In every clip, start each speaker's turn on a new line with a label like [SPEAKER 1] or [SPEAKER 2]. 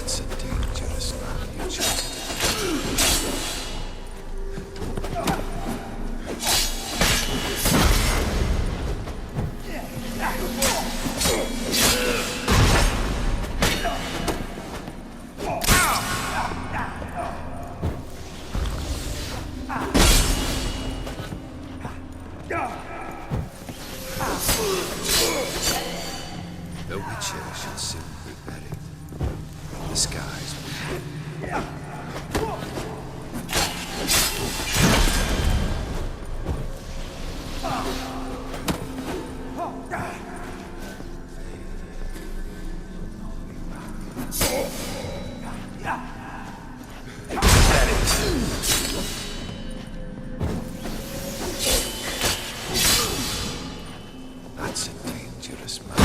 [SPEAKER 1] That's a dangerous man you chose. The Witcher shall soon be buried. The skies will That's a dangerous man.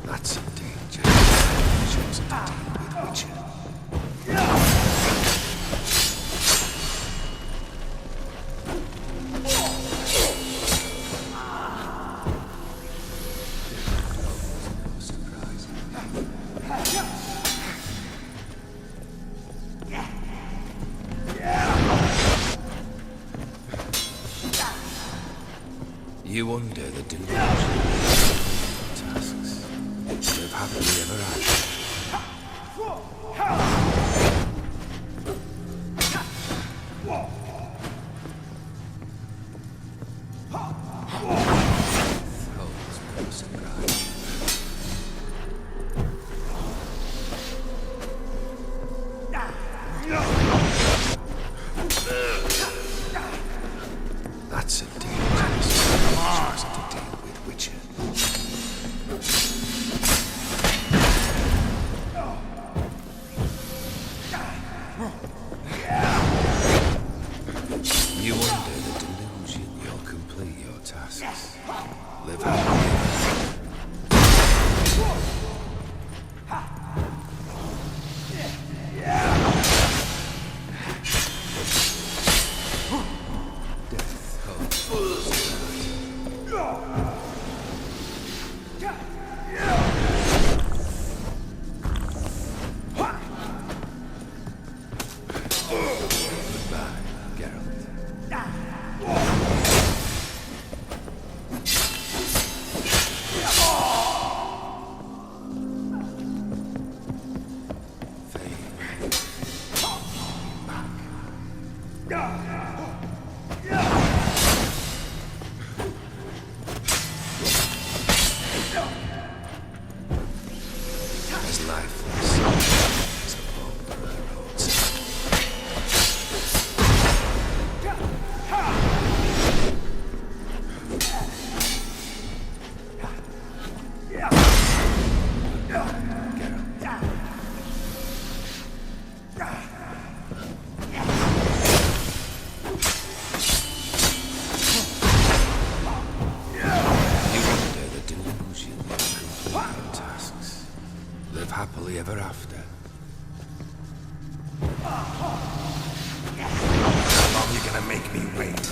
[SPEAKER 1] That's a dangerous man chosen to deal with Witcher. No surprise. You under the delusion tasks. Live happily ever after. Holds no surprise. That's a dangerous man chosen to deal with Witcher. You under the delusion you'll complete your tasks. Live happily. Death Goodbye, Geralt. As lifeless as a bone from the roadside. Live happily ever after. How long you gonna make me wait?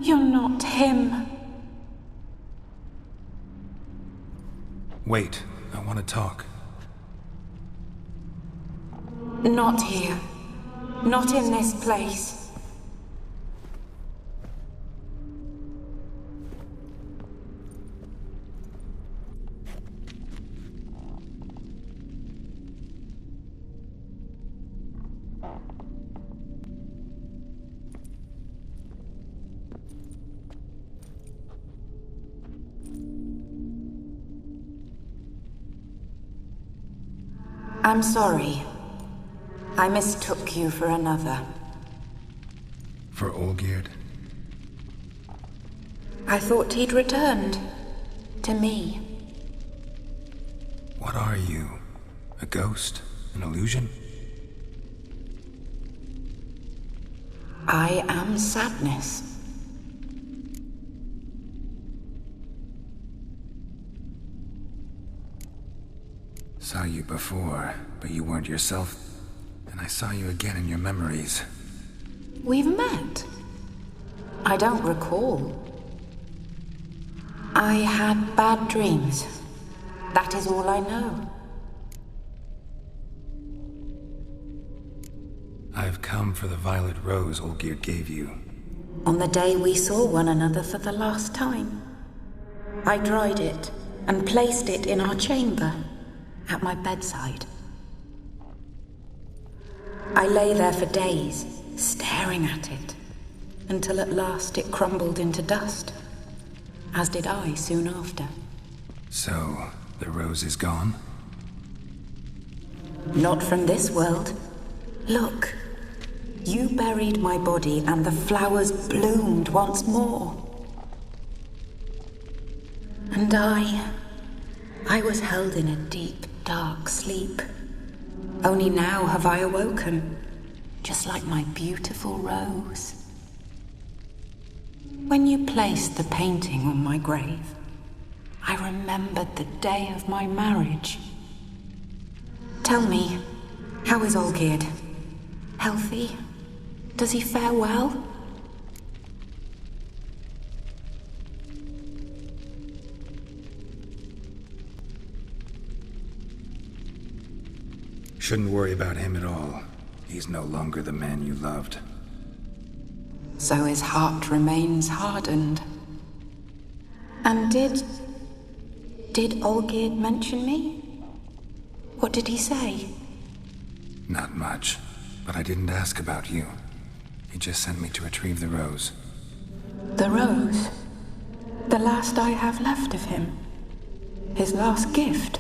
[SPEAKER 2] You're not him.
[SPEAKER 1] Wait, I want to talk.
[SPEAKER 2] Not here. Not in this place. I'm sorry. I mistook you for another.
[SPEAKER 1] For Olgierd?
[SPEAKER 2] I thought he'd returned. To me.
[SPEAKER 1] What are you? A ghost? An illusion?
[SPEAKER 2] I am sadness.
[SPEAKER 1] Saw you before, but you weren't yourself. And I saw you again in your memories.
[SPEAKER 2] We've met. I don't recall. I had bad dreams. That is all I know.
[SPEAKER 1] I've come for the violet rose Olgierd gave you.
[SPEAKER 2] On the day we saw one another for the last time, I dried it and placed it in our chamber, at my bedside. I lay there for days, staring at it, until at last it crumbled into dust, as did I soon after.
[SPEAKER 1] So, the rose is gone?
[SPEAKER 2] Not from this world. Look, you buried my body and the flowers bloomed once more. And I was held in a deep, dark sleep. Only now have I awoken, just like my beautiful rose. When you placed the painting on my grave, I remembered the day of my marriage. Tell me, how is Olgierd? Healthy? Does he fare well?
[SPEAKER 1] Shouldn't worry about him at all. He's no longer the man you loved.
[SPEAKER 2] So his heart remains hardened. And did Olgierd mention me? What did he say?
[SPEAKER 1] Not much, but I didn't ask about you. He just sent me to retrieve the rose.
[SPEAKER 2] The rose? The last I have left of him? His last gift?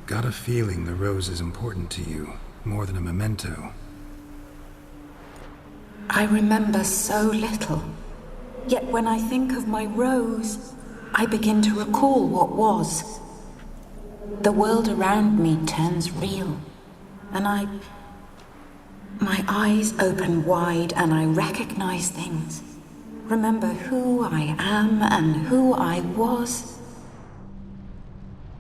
[SPEAKER 1] Got a feeling the rose is important to you, more than a memento.
[SPEAKER 2] I remember so little. Yet when I think of my rose, I begin to recall what was. The world around me turns real, and my eyes open wide and I recognize things. Remember who I am and who I was.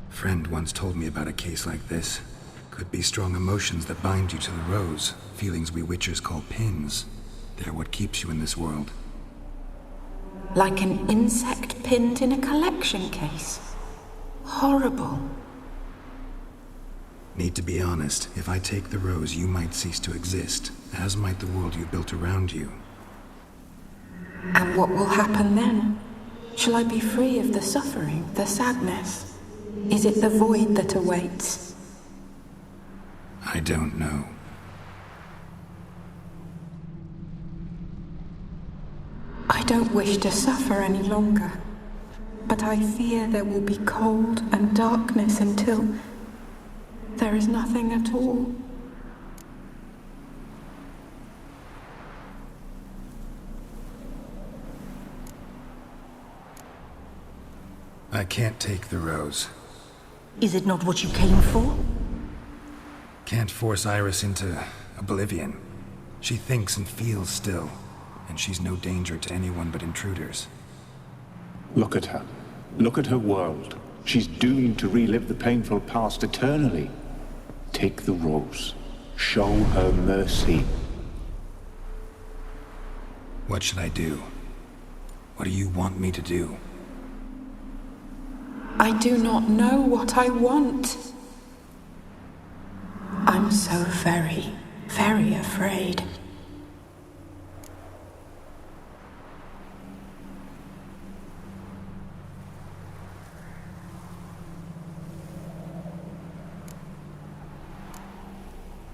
[SPEAKER 1] Friend once told me about a case like this. Could be strong emotions that bind you to the rose, feelings we witchers call pins. They're what keeps you in this world.
[SPEAKER 2] Like an insect pinned in a collection case. Horrible.
[SPEAKER 1] Need to be honest, if I take the rose, you might cease to exist, as might the world you built around you.
[SPEAKER 2] And what will happen then? Shall I be free of the suffering, the sadness? Is it the void that awaits?
[SPEAKER 1] I don't know.
[SPEAKER 2] I don't wish to suffer any longer, but I fear there will be cold and darkness until there is nothing at all.
[SPEAKER 1] I can't take the rose.
[SPEAKER 3] Is it not what you came for?
[SPEAKER 1] Can't force Iris into oblivion. She thinks and feels still, and she's no danger to anyone but intruders.
[SPEAKER 4] Look at her. Look at her world. She's doomed to relive the painful past eternally. Take the rose. Show her mercy.
[SPEAKER 1] What should I do? What do you want me to do?
[SPEAKER 2] I do not know what I want. I'm so very, very afraid.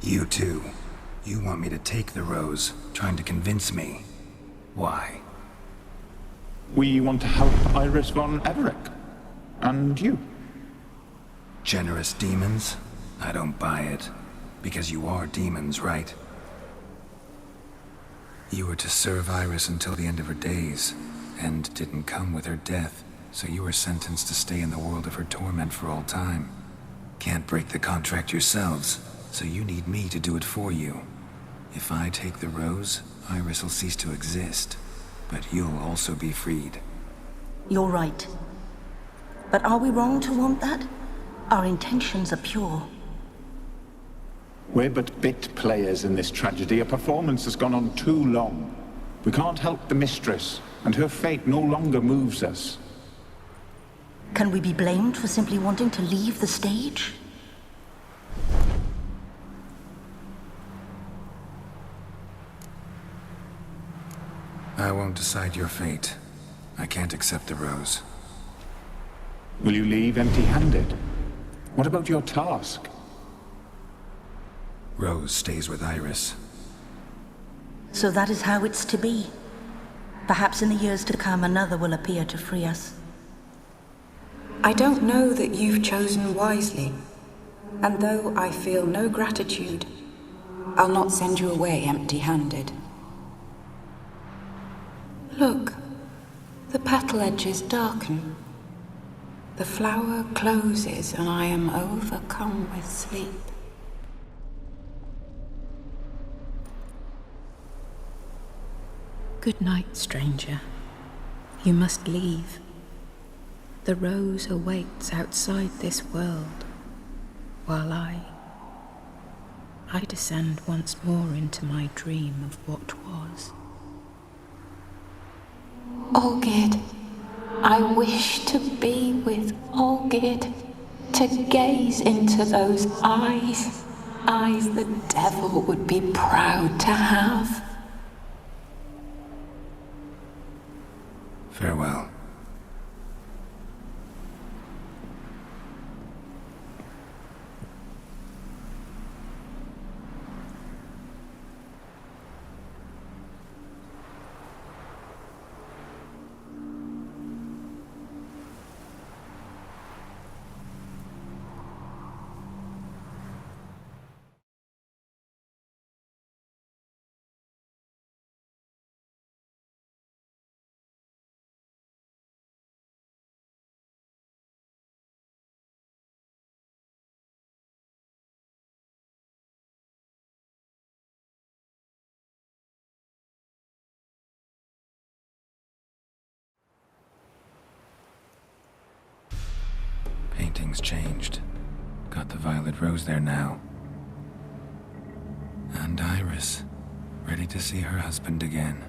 [SPEAKER 1] You too. You want me to take the rose, trying to convince me. Why?
[SPEAKER 4] We want to help Iris von Everec. And you.
[SPEAKER 1] Generous demons? I don't buy it. Because you are demons, right? You were to serve Iris until the end of her days, and didn't come with her death, so you were sentenced to stay in the world of her torment for all time. Can't break the contract yourselves, so you need me to do it for you. If I take the rose, Iris will cease to exist, but you'll also be freed.
[SPEAKER 3] You're right. But are we wrong to want that? Our intentions are pure.
[SPEAKER 4] We're but bit players in this tragedy. A performance has gone on too long. We can't help the mistress, and her fate no longer moves us.
[SPEAKER 3] Can we be blamed for simply wanting to leave the stage?
[SPEAKER 1] I won't decide your fate. I can't accept the rose.
[SPEAKER 4] Will you leave empty-handed? What about your task?
[SPEAKER 1] Rose stays with Iris.
[SPEAKER 3] So that is how it's to be. Perhaps in the years to come another will appear to free us.
[SPEAKER 2] I don't know that you've chosen wisely, and though I feel no gratitude, I'll not send you away empty-handed. Look, the petal edges darken. The flower closes and I am overcome with sleep.
[SPEAKER 5] Good night, stranger. You must leave. The rose awaits outside this world, while I descend once more into my dream of what was.
[SPEAKER 2] Olgierd, I wish to be with Olgierd, to gaze into those eyes the devil would be proud to have.
[SPEAKER 1] Farewell. Painting's changed. Got the violet rose there now. And Iris, ready to see her husband again.